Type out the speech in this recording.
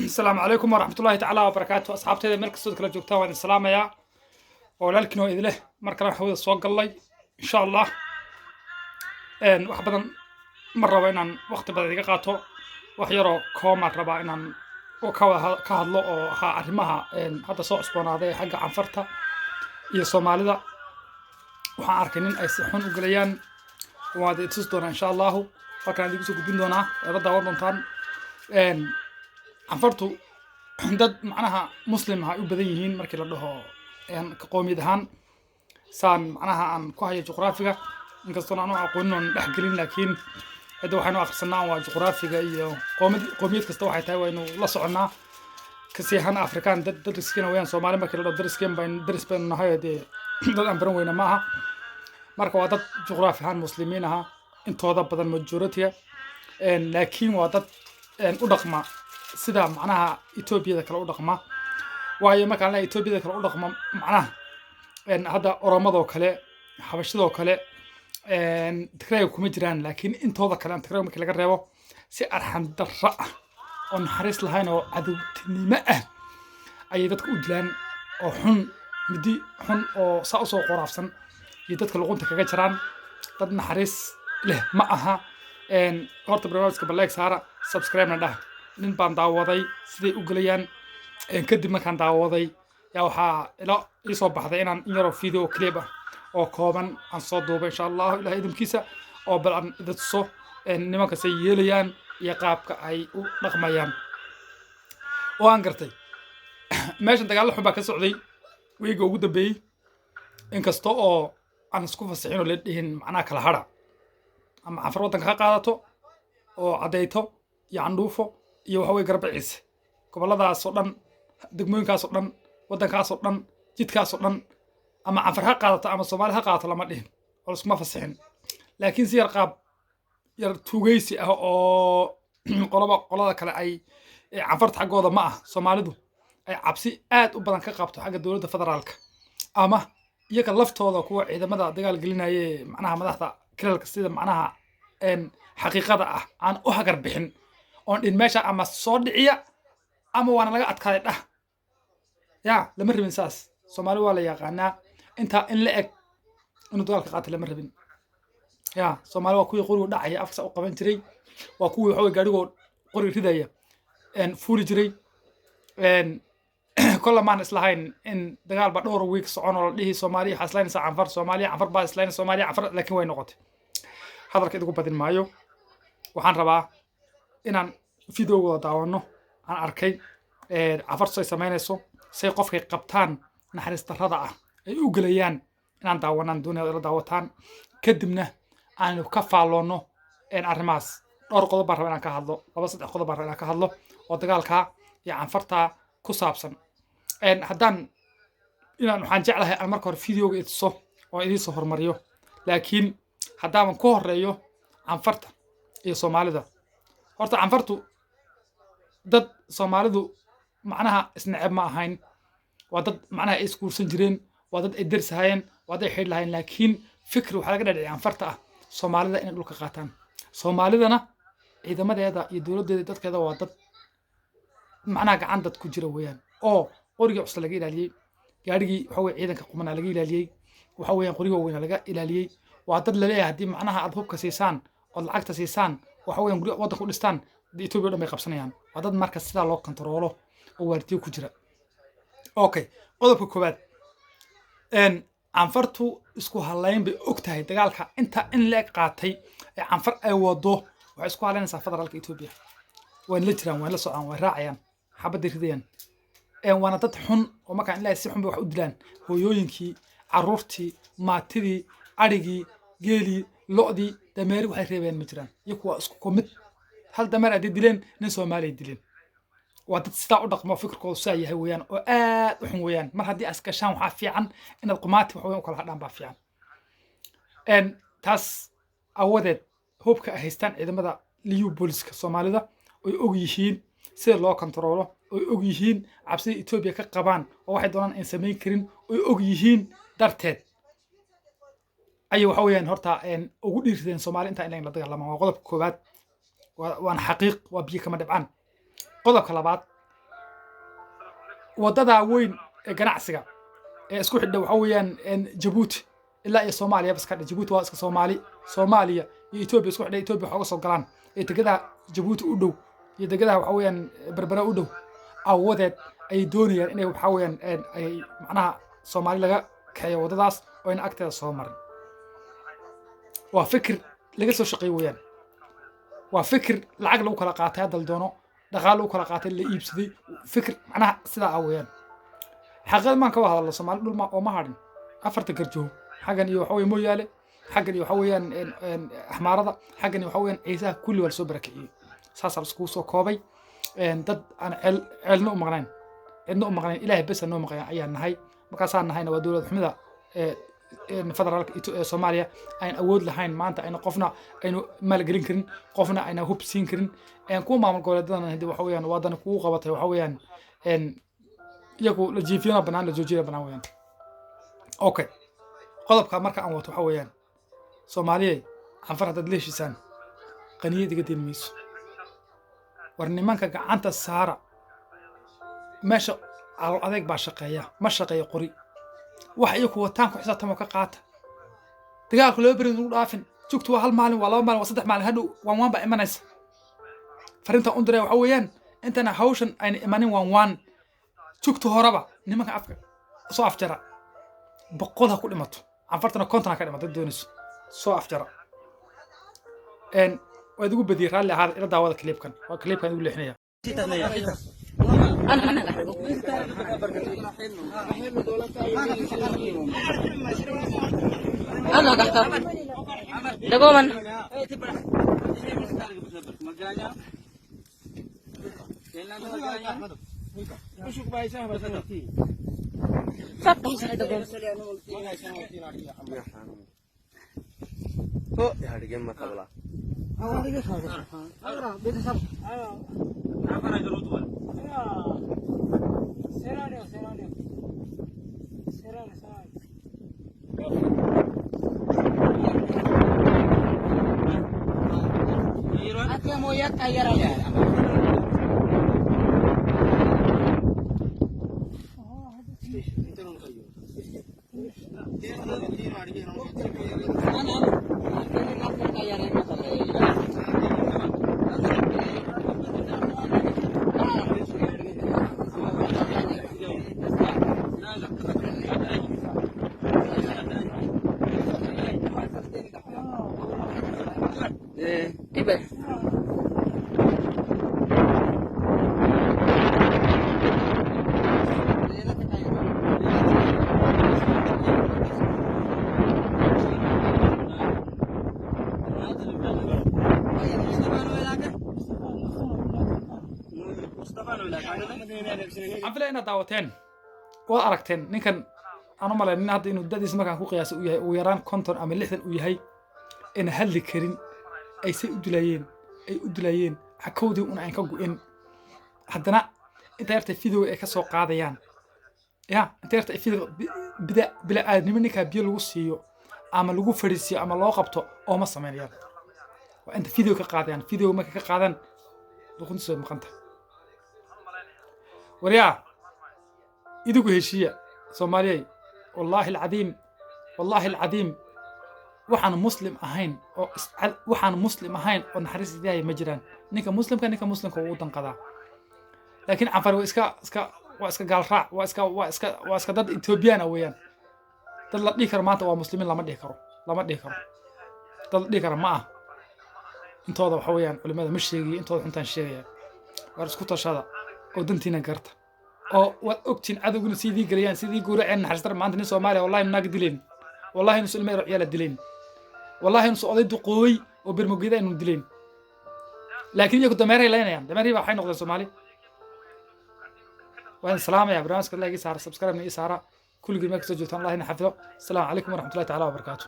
السلام عليكم ورحمة الله تعالى وبركاته أصحابتي هذا مركز صوت كلا جوجتا وين السلام يا ولكن إذا له مركز حوض السوق الله إن شاء الله إن واحد بدن مرة وين وقت بدأ دقيقاته وحيرو كوما ربع إن كهضلو أو ها أرمها إن هذا صوت سبونا هذا حاجة عن فرطة يسومالي ذا وحاركنين أي سحون وقليان وهذا تصدر إن شاء الله فكان يجلسوا قبلنا رد وضنطان إن anfartu dad macnaha muslim ah u badan yihiin markii la dhaho ka qoomiyad ahaan saan macnaha aan ku hayo juqraafiga inkastoo aan aqoonin dhex gelin laakiin hada waxaanu akhrisanaa waa juqraafiga iyo qoomiyad kasta waxay tahay waynu la soconaa kasiihan afrikaan dad dariskina weeyaan Soomaali markii la dhaho dariskeen baan daris baan nahay dad aan baran weyna maaha marka waa dad juqraafi ahaan muslimiin ah intooda badan majority laakiin waa dad u dhaqma sida macnaha Ethiopia kala u dhaqma waayo marka la Ethiopia kala u dhaqma macnaha hada Oromado kale Habashado kale Tigray kuma jiraan laakiin intooda kale Tigray markii laga reebo si arxan darra oo naxariis lahayn oo cadawtinimo ah ay dadka u dilaan oo midi xun oo saa soo qoraafsan iyo dadka luqunta kaga jiraan dad naxariis leh ma aha horta barnaamijka like saara subscribe na dhah nin baan daawaday siday u galayaan kadib markaan daawaday yaa waxaa ii soo baxday inaan in yaroo video clip ah oo kooban aan soo duubo insha Allah ilaahay idinkiisa oo bal aan idinso nimanka say yeelayaan iyo qaabka ay u dhaqmayaan oo aan gartay meeshan dagaal xun baa ka socday weeyga ugu dambeeyay inkastoo oo aan isku fasixin oo la dhihin macnaha kala hara ama afar wadanka ka qaadato oo cadeyto iyo candhuufo iyo waxa way garbaciis goboladaas oo dhan degmooyinkaas oo dhan wadankaas oo dhan jidkaas oo dhan ama afar ha qaadato ama Soomaali ha qaadato lama dhihin oo isma fasixin laakiin si yar tuugaysi ah oo qolada kale ay cafarta xaqooda ma ah Soomaalidu ay cabsi aad u badan ka qabto xagga dawladda federaalka ama iyaga laftooda kuwa ciidamada dagaal gelinayay macnaha madaxda kilalka sida macnaha xaqiiqada ah aan u hagar bixin on in meesha ama soo dhiciya ama waana laga adkaaday dhah ya lama rabin saas Soomaali waa la yaqaanaa inta in la eg inuu dagaalka qaatay lama rabin ya Soomaali waa kuwii qoriga dhacaya afka u qaban jiray waa kuwii waxa gaarigo qori ridaya fuuli jiray كل ما نسلهين إن دجال بدور ويك صعون ولا ليه سومالي حسلين سعنفر سومالي عنفر باسلين سومالي عنفر لكن وين نقطة هذا كده يقول بدين مايو وحن ربع إن فيديو داونه عن أركي عنفر سوي سمين سو سيقف قبطان نحرس ترضع يوجليان إن داونا دون داوتان كدمنا أن كفى لونه إن أرماس دور قضى برا أنا كهذا وبس قضى برا أنا كهذا ودجال كا يعنفرتا كسابسن haddaan inaan waxaan jeclahay aan marka hore videoga idso oo idin soo hormariyo laakiin haddaan ku horeeyo canfarta iyo Soomaalida horta canfartu dad Soomaalidu macnaha isnacab ma ahayn waa dad macnaha ay iskuursan jireen waa dad ay darsaayeen waa dad ay xid lahayn laakiin fikir waxa laga dhacay canfarta ah Soomaalida inay dhulka qaataan Soomaalidana ciidamadeeda iyo dawladeeda dadkeeda waa dad macnaha gacan dad ku jira weeyaan oo qoriga cusub laga ilaaliyay gaarigii waxa way ciidanka qumana laga ilaaliyay waxa weeyaan qoriga weyn laga ilaaliyay waa dad la leeyahay hadii macnaha aad hubka siisaan oo lacagta siisaan waxa weeyaan guriga wadanka u dhistaan Ethiopia dhamay qabsanayaan waa dad marka sida loo kontaroolo oo waardiyo ku jira okay qodobka koobaad canfartu isku halayn bay ogtahay dagaalka inta in la qaatay canfar ay wado waxa isku halaynaysaa federaalka Ethiopia waan la jiraan waan la socon waan raacayaan xabad ridayaan وانا dad xun oo marka in la si xun wax u dilaan hooyooyinkii caruurtii maatidii arigii geeli lo'dii dameeri waxay reebeen ma jiraan iyagu waa isku komid hal dameer ay dileen nin Soomaali dileen waa dad sida u dhaqmo fikirkoodu saa yahay weeyaan oo aad u xun weeyaan mar haddii askashaan waxa fiican in qumaati wax weyn u kala hadhaan baa fiican taas awadeed hubka ay haystaan ciidamada liyu booliska Soomaalida oo og yihiin sida loo kontaroolo oo og yihiin cabsida Ethiopia ka qabaan oo waxay doonaan in sameyn karin oo og yihiin darteed ay waxa weeyaan horta ugu dhiirsadeen Soomaali inta in la dagaalamo waa qodobka koobaad waan xaqiiq waa biyo kama dhibcan qodobka labaad wadada weyn ee ganacsiga ee isku xidha waxa weeyaan Djibouti ilaa iyo Soomaaliya bas ka dhig Djibouti waa iska Soomaaliya iyo Ethiopia isku xidha Ethiopia waxa uga soo galaan ee tegada Djibouti u dhow iyo tegada waxa weeyaan Berbera u dhow awadeed ay doonayaan inay waxa weeyaan ay macnaha Soomaali laga kaxeeyo wadadaas oo in agteeda soo marin waa fikir laga soo shaqeey weeyaan waa fikir lacag lagu kala qaatay dal doono dhaqaale lagu kala qaatay la iibsaday fikir macnaha sida weeyaan xaqad maan ka wada Soomaali dhul ma oo ma harin afarta garjoo xagan iyo waxa weey mooyaale xagan iyo waxa weeyaan ahmaarada xagan iyo waxa weeyaan ciisaha kulli wal soo barakiciyay saasal isku soo koobay dad aan cilno u maqnayn cidna u maqnayn ilaahay bas noo maqayn ayaan nahay markaasaan nahayna waa dawlad xumida federaalka Soomaaliya aan awood lahayn maanta ayna qofna aynu maal gelin karin qofna ayna hub siin karin ku maamul goboleedana hadii waxa weeyaan wadana ku qabatay waxa weeyaan iyagu la jiifiyana banaan la joojiyay banaan weeyaan okay qodobka marka aan wato waxa weeyaan Soomaaliya anfar dad leeshisan qaniyadiga diilmiis war nimanka gacanta saara meesha adeeg baa shaqeeya ma shaqeeyo qori wax iyagu wataan ku xisaabtamo ka qaata dagaalku loo bari ugu dhaafin joogto waa hal maalin waa laba maalin waa saddex maalin hadhow waan ba imanaysa farinta u diray waxa weeyaan intana hawshan ayna imanin waan joogto horaba nimanka afka soo afjara boqol ha ku dhimato anfartana konton ka dhimato doonayso soo afjara waad ugu badiyay raalli ahaad ila daawada clipkan waa clipkan ugu leexinaya أنا قحطة دقومن فتح سنة دقوم عفلا داوتين وأركتين نكن أنا مالا نهاد إنه داديس مكان كو قياس ويران كونتون أما لحدن ويهي إن هل كرين أي سي أدلايين حكودي وأنا عين كوكو إن حدنا أنت يرتي فيديو إيه كسو قاضيان يا أنت يرتي فيديو بلا آدمي منك بيلو سيو أما لغو فريسيو أما لغو قبطو أو ما سمين وأنت فيديو كقاضيان فيديو ما كقاضان لغو نسوي مقانتا وريا يدوكو هشية سومالي والله العظيم وحنا مسلم أهين ونحرس دياي مجران نيكا مسلم كوودن قضاء لكن عفر واسكا قال راع واسكا ضد إثيوبيان ويان دل ديكر مانتا ومسلمين لما ديكرو دل ديكر معه انتو هذا وحويان ولماذا مش شيء انتو انتان شيء وارسكو تشادا oo dantiina garta oo wad ogtiin adaguna sidii galiyaan sidii guuraceen naxariistar maanta nin Soomaaliya wallahi naag dileen wallahi inuu ilmeero ciyaal dileen wallahi inuu oday duqooy oo birmugida inuu dileen laakiin iyagu dameeray leenayaan dameeray waxay noqdeen Soomaali waan salaamaya barnaamijka like saara subscribe ni saara kulligiin ma ka soo joogtaan Allah ina xafido assalamu alaykum wa rahmatullahi ta'ala wa barakatuh